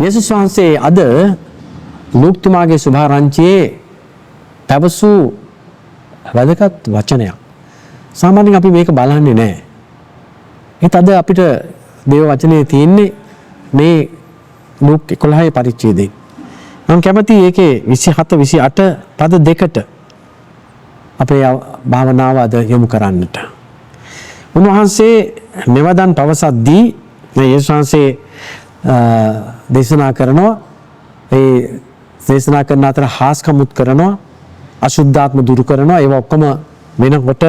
යේසුස් වහන්සේ අද ලූක්තුමාගේ සුභාරංචියේ පැවසූ වැදගත් වචනයක්. සාමාන්‍යයෙන් අපි මේක බලන්නේ නැහැ. ඒත් අද අපිට දේව වචනේ තියෙන්නේ මේ ලූක් 11 පරිච්ඡේදයේ. මම කැමති ඒකේ 27 28 පද දෙකට අපේ භාවනාව අද යොමු කරන්නට. උන්වහන්සේ මෙවදන් පවසද්දී යේසුස් වහන්සේ දේශනා කරනවා. ඒ දේශනා කරන අතර හාස්කමුත් කරනවා, අශුද්ධාත්ම දුරු කරනවා. ඒව ඔක්කොම වෙනකොට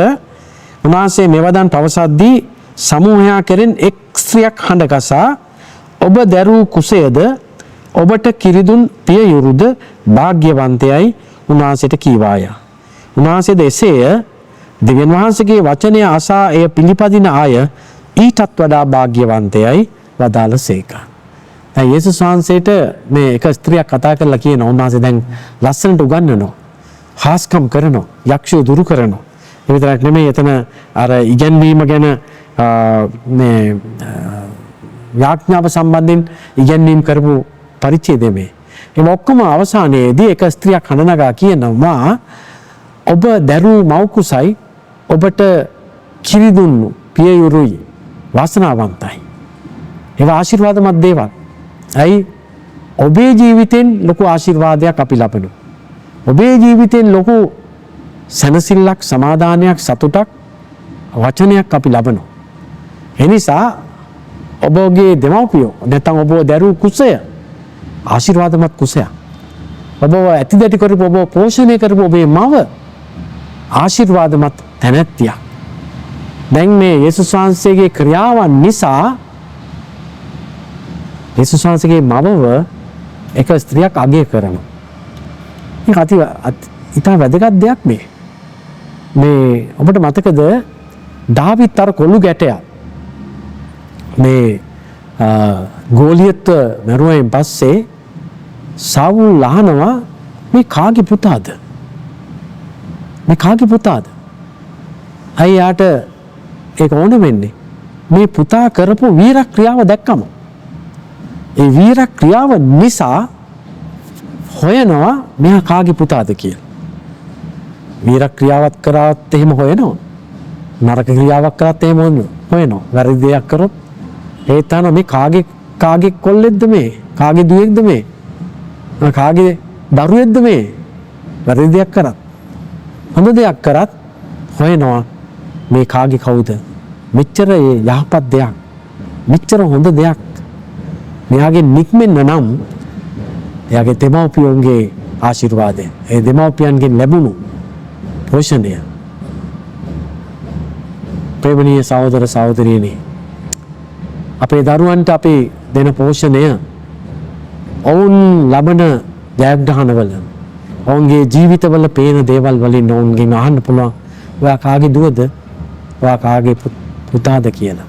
උන්වහන්සේ මෙවදන් පවසද්දී සමූහයා කෙරෙන් එක් ස්ත්‍රියක් හඬ ගසා ඔබ දැරූ කුසයද ඔබට කිරිදුන් පියයුරුද වාග්යවන්තයයි උන්වහන්සේට කීවාය. උන්වහන්සේද එසේය දෙවියන් වහන්සේගේ වචනය අසා එය පිළිපදින අය ඊටත් වඩා වාග්යවන්තයයි වදාළසේක. දැන් යේසුස් වහන්සේට මේ එක ස්ත්‍රියක් කතා කරලා කියනවා උන්වහන්සේ දැන් ලස්සනට උගන්වනවා, හාස්කම් කරනවා, යක්ෂයෝ දුරු කරනවා. ඒ විතරක් නෙමෙයි එතන අර ඉගැන්වීම ගැන මේ යාඥාව සම්බන්ධයෙන් ඉගැන්වීම් කරපු පරිච්ඡේදය මේ. ඒ ඔක්කොම අවසානයේදී එක ස්ත්‍රියක් හඬ නගා කියනවා ඔබ දරු මව් කුසයි ඔබට කිරි දුන්නු පියයුරුයි වාසනාවන්තයි. ඒවා ආශිර්වාදමත් දේවල්. ඇයි ඔබේ ජීවිතෙන් ලොකු ආශිර්වාදයක් අපි ලබනවා. ඔබේ ජීවිතෙන් ලොකු සැනසෙල්ලක්, සමාදානයක්, සතුටක්, වචනයක් අපි ලබනවා. ඒ නිසා ඔබගේ දෙමව්පියෝ නැත්නම් ඔබ දරු කුසය ආශිර්වාදමත් කුසයක්. ඔබව ඇතිදැටි කරපු ඔබ පෝෂණය කරපු ඔබේ මව ආශිර්වාදමත් තැනැත්තියක්. දැන් මේ යේසුස් වහන්සේගේ ක්‍රියාවන් නිසා යේසුස් වහන්සේගේ මවව එක ස්ත්‍රියක් අගය කරනවා. මේක ඉතා වැදගත් දෙයක් මේ. මේ ඔබට මතකද දාවිත් අර කොළු ගැටයක් මේ ගෝලියත් මරුවෙන් පස්සේ සවුල් අහනවා මේ කාගේ පුතාද? මේ කාගේ පුතාද? අයි යාට ඒක ඕන වෙන්නේ මේ පුතා කරපු වීර ක්‍රියාව දැක්කම. ඒ වීර ක්‍රියාව නිසා හොයනවා මෙයා කාගේ පුතාද කියලා. වීර ක්‍රියාවක් කරාත් එහෙම හොයනවා. නරක ක්‍රියාවක් කරාත් එහෙම හොයනවා. වැරදි දෙයක් කරොත් ඒ තන මේ කාගේ කොල්ලෙක්ද මේ? කාගේ දුවෙක්ද මේ? කාගේ දරුවෙක්ද මේ? වැරදි දෙයක් කරත් හොඳ දෙයක් කරත් හොයනවා මේ කාගේ කවුද? මෙච්චර යහපත් දෙයක්, මෙච්චර හොඳ දෙයක් මෙයාගේ නික්මෙන්න නම් එයාගේ දෙමව්පියන්ගේ ආශිර්වාදය, ඒ දෙමව්පියන්ගෙන් ලැබුණු පෝෂණය. ප්‍රේමණීය සහෝදර සහෝදරියනි, අපේ දරුවන්ට අපි දෙන පෝෂණය ඔවුන් ලබන ජයග්‍රහණවල, ඔවුන්ගේ ජීවිතවල පේන දේවල් වලින් ඔවුන්ගෙන් අහන්න පුළුවන් ඔයා කාගේ දුවද? ඔයා කාගේ පුතාද කියලා.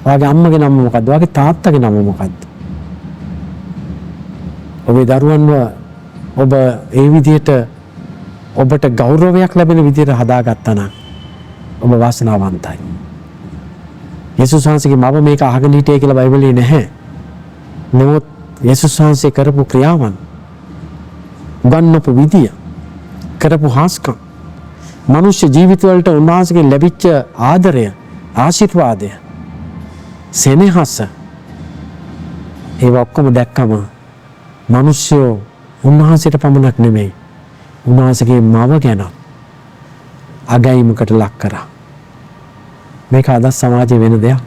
ඔයාගේ අම්මගේ නම මොකද්ද? ඔයාගේ තාත්තගේ නම මොකද්ද? ඔබේ දරුවන්ව ඔබ ඒ විදිහට ඔබට ගෞරවයක් ලැබෙන විදිහට හදාගත්තා නම් ඔබ වාසනාවන්තයි. යේසුස් වහන්සේගේ මව මේක අහගෙන හිටියේ කියලා බයිබලයේ නැහැ. නමුත් යේසුස් වහන්සේ කරපු ක්‍රියාවන්, ගන්නපු විදිය, කරපු හාස්කම්, මනුෂ්‍ය ජීවිතවලට උන්වහන්සේගෙන් ලැබිච්ච ආදරය, ආශිර්වාදය, සෙනෙහස, ඒවා ඔක්කොම දැක්කම මනුෂ්‍යෝ උන්වහන්සේට පමණක් නෙමෙයි උන්වහන්සේගේ මව ගැන අගැයීමකට ලක් කරා. මේක අද සමාජයේ වෙන දෙයක්.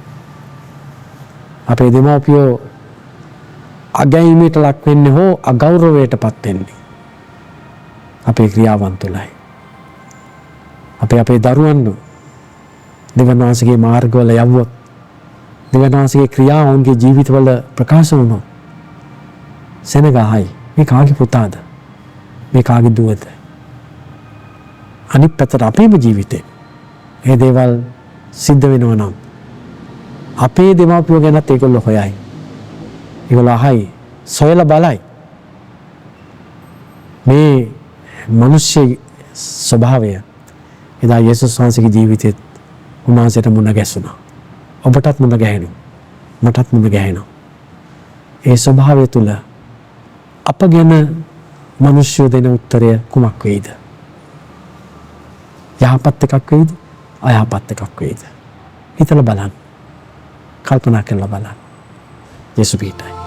අපේ දෙමව්පියෝ අගැයීමට ලක් වෙන්නේ හෝ අගෞරවයටපත් වෙන්නේ අපේ ක්‍රියාවන් තුළයි. අපේ දරුවන් දෙවියන් වහන්සේගේ මාර්ගවල යවුවොත්, දෙවියන් වහන්සේගේ ක්‍රියා ඔවුන්ගේ ජීවිතවල ප්‍රකාශ වුණොත් සෙනගහයි මේ කාගේ පුතාද? මේ කාගේ දුවද? අනිත් පැත්තට අපේම ජීවිතේ මේ දේවල් සිද්ධ වෙනවා නම් අපේ දෙමාපියෝ ගැනත් ඒගොල්ලෝ හොයයි. ඒගොල්ලෝ අහයි, සොයලා බලයි. මේ මිනිස්සු ස්වභාවය එදා යේසුස් වහන්සේගේ ජීවිතෙත් උන්වහන්සේට මුණ ගැසුණා. ඔබටත් මුණ ගැහෙනවා. මටත් මුණ ගැහෙනවා. ඒ ස්වභාවය තුළ අප ගැන මනුෂ්‍යයෝ දෙන උත්තරය කුමක් වෙයිද? යහපත් එකක් වෙයිද? අයහපත් එකක් වෙයිද? හිතලා බලන්න. කල්පනා කරලා බලන්න. යේසු පිටයි.